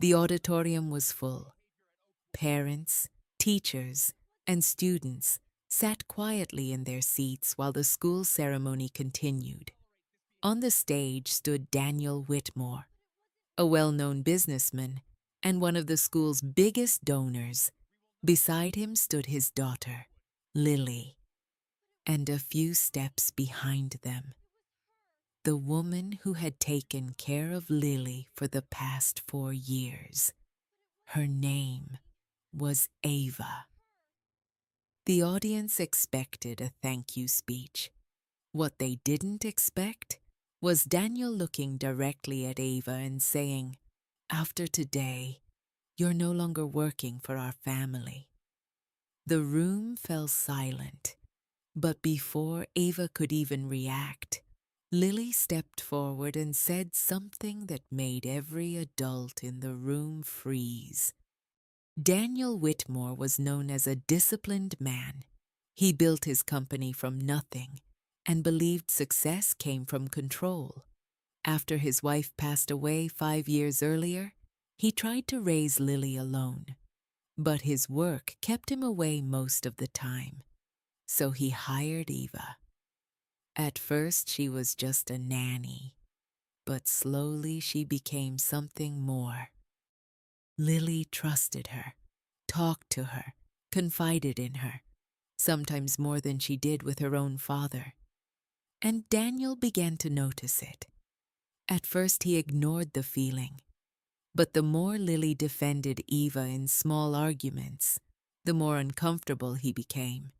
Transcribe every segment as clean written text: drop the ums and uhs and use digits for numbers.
The auditorium was full. Parents, teachers, and students sat quietly in their seats while the school ceremony continued. On the stage stood Daniel Whitmore, a well-known businessman and one of the school's biggest donors. Beside him stood his daughter, Lily, and a few steps behind them, the woman who had taken care of Lily for the past 4 years. Her name was Ava. The audience expected a thank you speech. What they didn't expect was Daniel looking directly at Ava and saying, "After today, you're no longer working for our family." The room fell silent, but before Ava could even react, Lily stepped forward and said something that made every adult in the room freeze. Daniel Whitmore was known as a disciplined man. He built his company from nothing and believed success came from control. After his wife passed away 5 years earlier, he tried to raise Lily alone, but his work kept him away most of the time. So he hired Eva. At first, she was just a nanny, but slowly she became something more. Lily trusted her, talked to her, confided in her, sometimes more than she did with her own father. And Daniel began to notice it. At first, he ignored the feeling, but the more Lily defended Eva in small arguments, the more uncomfortable he became.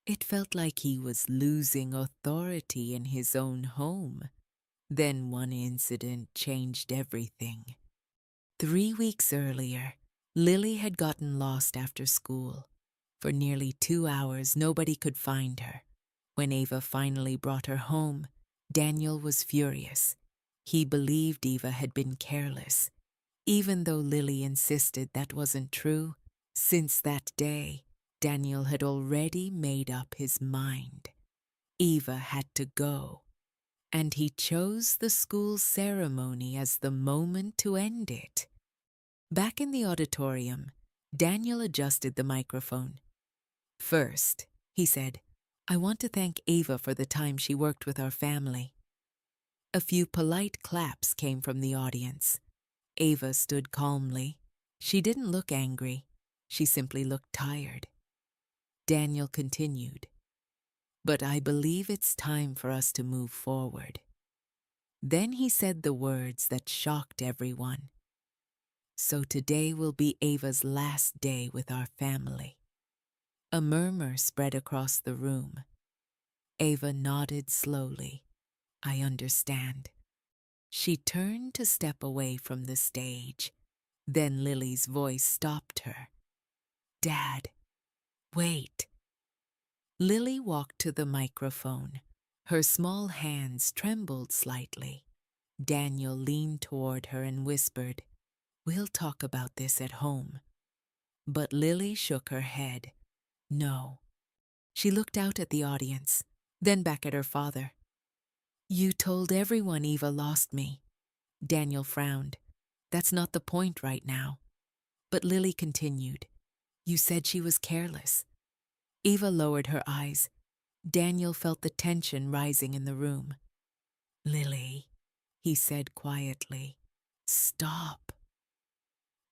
It felt like he was losing authority in his own home. Then one incident changed everything. 3 weeks earlier, Lily had gotten lost after school. For nearly 2 hours, nobody could find her. When Ava finally brought her home, Daniel was furious. He believed Eva had been careless, even though Lily insisted that wasn't true. Since that day, Daniel had already made up his mind. Eva had to go, and he chose the school ceremony as the moment to end it. Back in the auditorium, Daniel adjusted the microphone. "First," he said, "I want to thank Ava for the time she worked with our family." A few polite claps came from the audience. Ava stood calmly. She didn't look angry. She simply looked tired. Daniel continued, "But I believe it's time for us to move forward." Then he said the words that shocked everyone. "So today will be Ava's last day with our family." A murmur spread across the room. Ava nodded slowly. "I understand." She turned to step away from the stage. Then Lily's voice stopped her. "Dad, wait." Lily walked to the microphone. Her small hands trembled slightly. Daniel leaned toward her and whispered, "We'll talk about this at home." But Lily shook her head. "No." She looked out at the audience, then back at her father. "You told everyone Eva lost me." Daniel frowned. "That's not the point right now." But Lily continued, "You said she was careless." Eva lowered her eyes. Daniel felt the tension rising in the room. "Lily," he said quietly, "stop."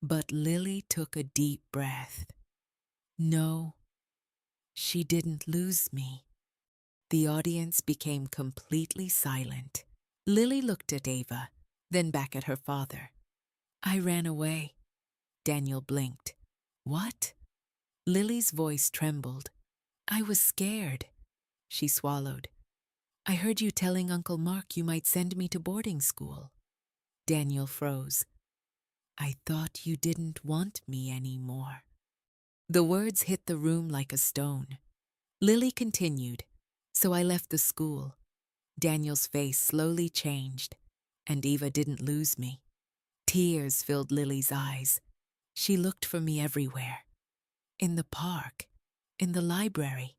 But Lily took a deep breath. "No, she didn't lose me." The audience became completely silent. Lily looked at Ava, then back at her father. "I ran away." Daniel blinked. "What?" Lily's voice trembled. "I was scared." She swallowed. "I heard you telling Uncle Mark you might send me to boarding school." Daniel froze. "I thought you didn't want me anymore." The words hit the room like a stone. Lily continued, "So I left the school." Daniel's face slowly changed, and Eva didn't lose me. Tears filled Lily's eyes. She looked for me everywhere. In the park, in the library,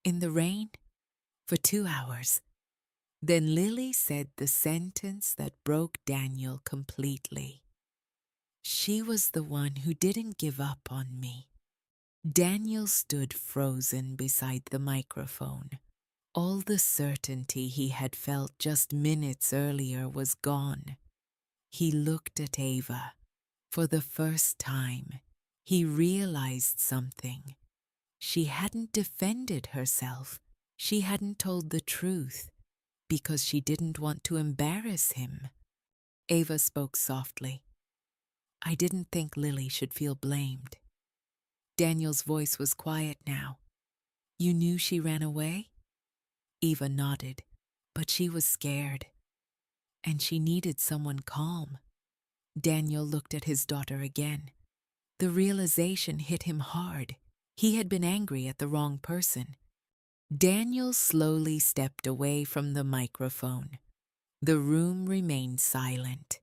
in the rain, for 2 hours. Then Lily said the sentence that broke Daniel completely. She was the one who didn't give up on me. Daniel stood frozen beside the microphone. All the certainty he had felt just minutes earlier was gone. He looked at Ava. For the first time, he realized something. She hadn't defended herself. She hadn't told the truth because she didn't want to embarrass him. Ava spoke softly. I didn't think Lily should feel blamed. Daniel's voice was quiet now. You knew she ran away? Eva nodded, but she was scared. And she needed someone calm. Daniel looked at his daughter again. The realization hit him hard. He had been angry at the wrong person. Daniel slowly stepped away from the microphone. The room remained silent.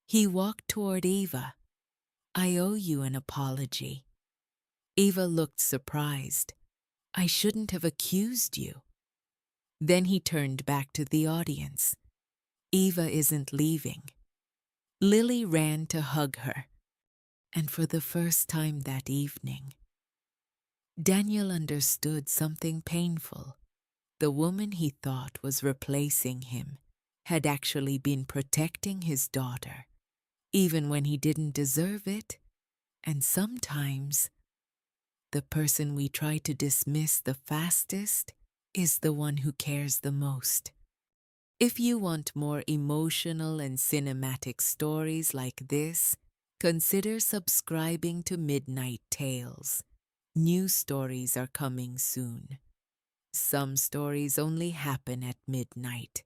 He walked toward Eva. I owe you an apology. Eva looked surprised. I shouldn't have accused you. Then he turned back to the audience. Eva isn't leaving. Lily ran to hug her. And for the first time that evening, Daniel understood something painful. The woman he thought was replacing him had actually been protecting his daughter, even when he didn't deserve it. And sometimes, the person we try to dismiss the fastest is the one who cares the most. If you want more emotional and cinematic stories like this, consider subscribing to Midnight Tales. New stories are coming soon. Some stories only happen at midnight.